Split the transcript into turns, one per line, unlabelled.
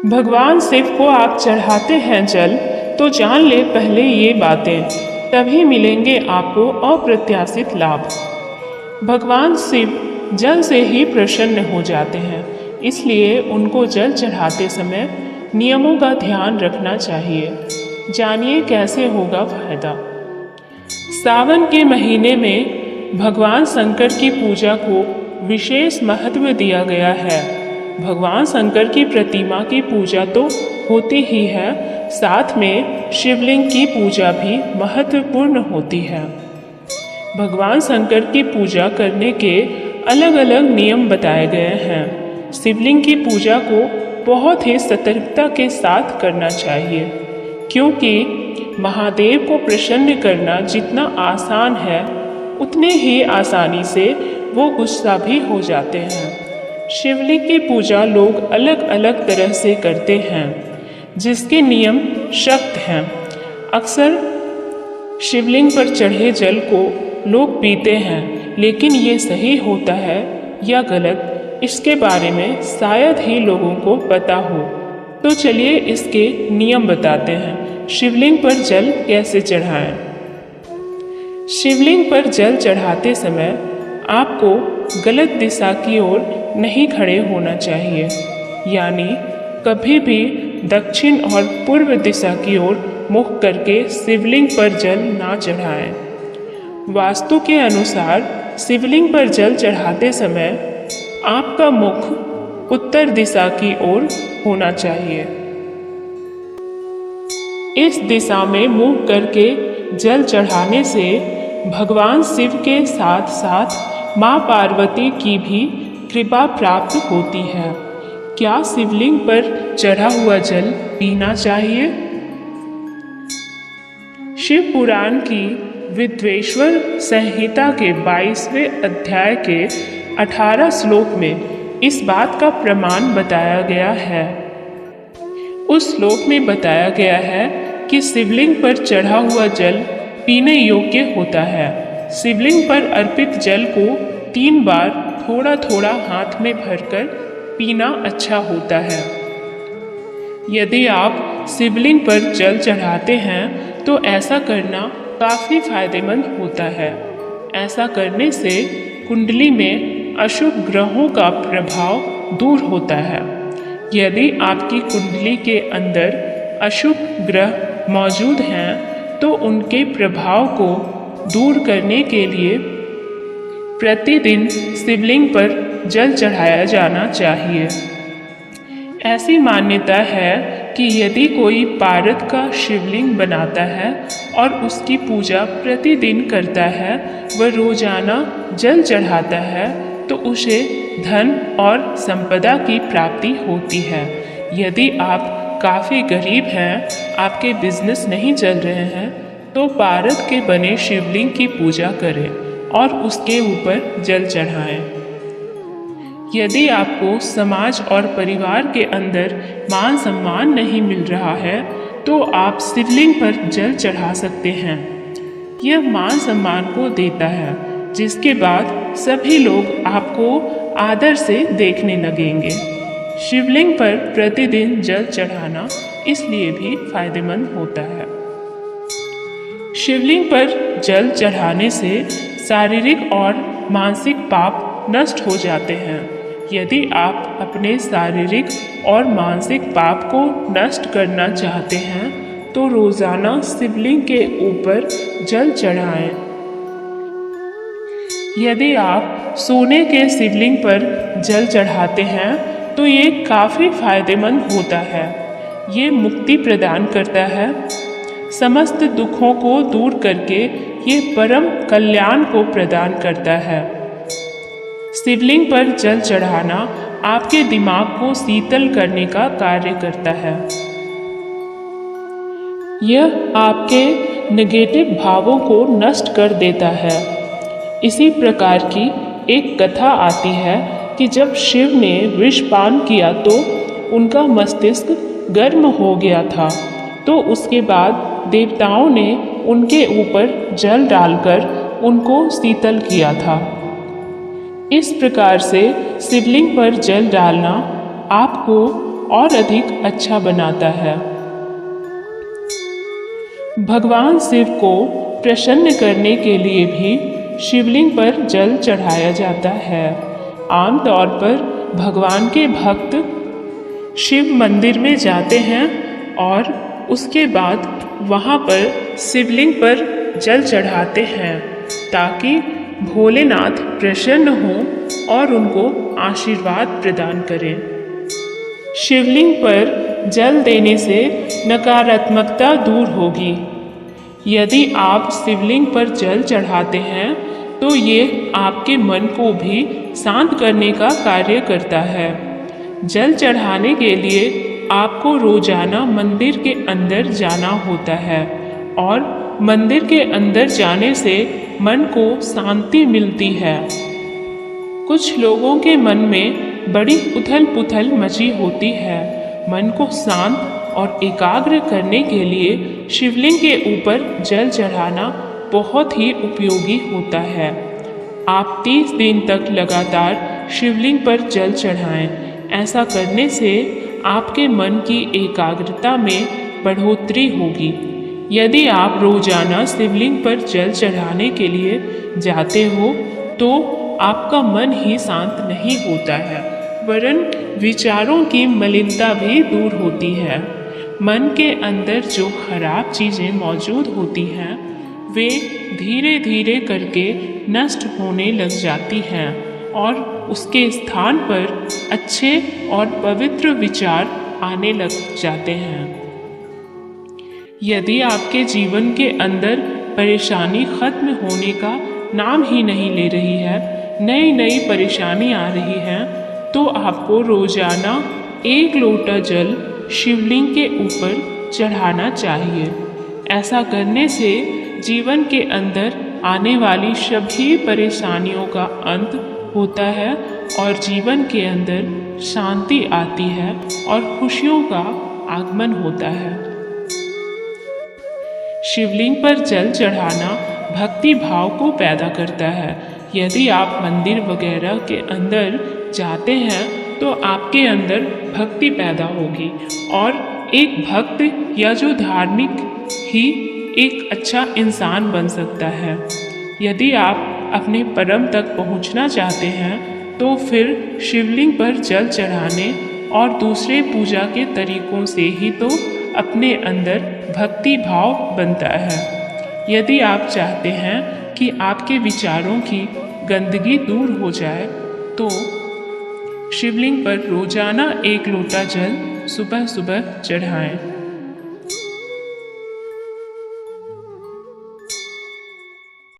भगवान शिव को आप चढ़ाते हैं जल तो जान ले पहले ये बातें, तभी मिलेंगे आपको अप्रत्याशित लाभ। भगवान शिव जल से ही प्रसन्न हो जाते हैं, इसलिए उनको जल चढ़ाते समय नियमों का ध्यान रखना चाहिए। जानिए कैसे होगा फायदा। सावन के महीने में भगवान शंकर की पूजा को विशेष महत्व दिया गया है। भगवान शंकर की प्रतिमा की पूजा तो होती ही है, साथ में शिवलिंग की पूजा भी महत्वपूर्ण होती है। भगवान शंकर की पूजा करने के अलग अलग नियम बताए गए हैं। शिवलिंग की पूजा को बहुत ही सतर्कता के साथ करना चाहिए, क्योंकि महादेव को प्रसन्न करना जितना आसान है उतने ही आसानी से वो गुस्सा भी हो जाते हैं। शिवलिंग की पूजा लोग अलग अलग तरह से करते हैं, जिसके नियम सख्त हैं। अक्सर शिवलिंग पर चढ़े जल को लोग पीते हैं, लेकिन ये सही होता है या गलत, इसके बारे में शायद ही लोगों को पता हो। तो चलिए इसके नियम बताते हैं। शिवलिंग पर जल कैसे चढ़ाएं। शिवलिंग पर जल चढ़ाते समय आपको गलत दिशा की ओर नहीं खड़े होना चाहिए, यानी कभी भी दक्षिण और पूर्व दिशा की ओर मुख करके शिवलिंग पर जल ना चढ़ाएं। वास्तु के अनुसार शिवलिंग पर जल चढ़ाते समय आपका मुख उत्तर दिशा की ओर होना चाहिए। इस दिशा में मुख करके जल चढ़ाने से भगवान शिव के साथ साथ माँ पार्वती की भी कृपा प्राप्त होती है। क्या शिवलिंग पर चढ़ा हुआ जल पीना चाहिए? शिव पुराण की विद्वेश्वर संहिता के 22वें अध्याय के 18 श्लोक में इस बात का प्रमाण बताया गया है। उस श्लोक में बताया गया है कि शिवलिंग पर चढ़ा हुआ जल पीने योग्य होता है। शिवलिंग पर अर्पित जल को 3 बार थोड़ा थोड़ा हाथ में भरकर पीना अच्छा होता है। यदि आप शिवलिंग पर जल चढ़ाते हैं तो ऐसा करना काफ़ी फायदेमंद होता है। ऐसा करने से कुंडली में अशुभ ग्रहों का प्रभाव दूर होता है। यदि आपकी कुंडली के अंदर अशुभ ग्रह मौजूद हैं तो उनके प्रभाव को दूर करने के लिए प्रतिदिन शिवलिंग पर जल चढ़ाया जाना चाहिए। ऐसी मान्यता है कि यदि कोई पारद का शिवलिंग बनाता है और उसकी पूजा प्रतिदिन करता है, वह रोजाना जल चढ़ाता है, तो उसे धन और संपदा की प्राप्ति होती है। यदि आप काफ़ी गरीब हैं, आपके बिजनेस नहीं चल रहे हैं, तो पारद के बने शिवलिंग की पूजा करें और उसके ऊपर जल चढ़ाएं। यदि आपको समाज और परिवार के अंदर मान सम्मान नहीं मिल रहा है तो आप शिवलिंग पर जल चढ़ा सकते हैं। यह मान सम्मान को देता है, जिसके बाद सभी लोग आपको आदर से देखने लगेंगे। शिवलिंग पर प्रतिदिन जल चढ़ाना इसलिए भी फायदेमंद होता है। शिवलिंग पर जल चढ़ाने से शारीरिक और मानसिक पाप नष्ट हो जाते हैं। यदि आप अपने शारीरिक और मानसिक पाप को नष्ट करना चाहते हैं तो रोजाना शिवलिंग के ऊपर जल चढ़ाएं। यदि आप सोने के शिवलिंग पर जल चढ़ाते हैं तो ये काफ़ी फायदेमंद होता है। ये मुक्ति प्रदान करता है। समस्त दुखों को दूर करके ये परम कल्याण को प्रदान करता है। शिवलिंग पर जल चढ़ाना आपके दिमाग को शीतल करने का कार्य करता है। यह आपके नेगेटिव भावों को नष्ट कर देता है। इसी प्रकार की एक कथा आती है कि जब शिव ने विषपान किया तो उनका मस्तिष्क गर्म हो गया था, तो उसके बाद देवताओं ने उनके ऊपर जल डालकर उनको शीतल किया था। इस प्रकार से शिवलिंग पर जल डालना आपको और अधिक अच्छा बनाता है। भगवान शिव को प्रसन्न करने के लिए भी शिवलिंग पर जल चढ़ाया जाता है। आमतौर पर भगवान के भक्त शिव मंदिर में जाते हैं और उसके बाद वहाँ पर शिवलिंग पर जल चढ़ाते हैं ताकि भोलेनाथ प्रसन्न हों और उनको आशीर्वाद प्रदान करें। शिवलिंग पर जल देने से नकारात्मकता दूर होगी। यदि आप शिवलिंग पर जल चढ़ाते हैं तो ये आपके मन को भी शांत करने का कार्य करता है। जल चढ़ाने के लिए आपको रोजाना मंदिर के अंदर जाना होता है और मंदिर के अंदर जाने से मन को शांति मिलती है। कुछ लोगों के मन में बड़ी उथल पुथल मची होती है। मन को शांत और एकाग्र करने के लिए शिवलिंग के ऊपर जल चढ़ाना बहुत ही उपयोगी होता है। आप 30 दिन तक लगातार शिवलिंग पर जल चढ़ाएं। ऐसा करने से आपके मन की एकाग्रता में बढ़ोतरी होगी। यदि आप रोजाना शिवलिंग पर जल चढ़ाने के लिए जाते हो तो आपका मन ही शांत नहीं होता है, वरन विचारों की मलिनता भी दूर होती है। मन के अंदर जो खराब चीज़ें मौजूद होती हैं वे धीरे धीरे करके नष्ट होने लग जाती हैं और उसके स्थान पर अच्छे और पवित्र विचार आने लग जाते हैं। यदि आपके जीवन के अंदर परेशानी खत्म होने का नाम ही नहीं ले रही है, नई नई परेशानी आ रही है, तो आपको रोजाना 1 लोटा जल शिवलिंग के ऊपर चढ़ाना चाहिए। ऐसा करने से जीवन के अंदर आने वाली सभी परेशानियों का अंत होता है और जीवन के अंदर शांति आती है और खुशियों का आगमन होता है। शिवलिंग पर जल चढ़ाना भक्ति भाव को पैदा करता है। यदि आप मंदिर वगैरह के अंदर जाते हैं तो आपके अंदर भक्ति पैदा होगी और एक भक्त या जो धार्मिक ही एक अच्छा इंसान बन सकता है। यदि आप अपने परम तक पहुंचना चाहते हैं तो फिर शिवलिंग पर जल चढ़ाने और दूसरे पूजा के तरीकों से ही तो अपने अंदर भक्ति भाव बनता है। यदि आप चाहते हैं कि आपके विचारों की गंदगी दूर हो जाए तो शिवलिंग पर रोजाना 1 लोटा जल सुबह सुबह चढ़ाएं।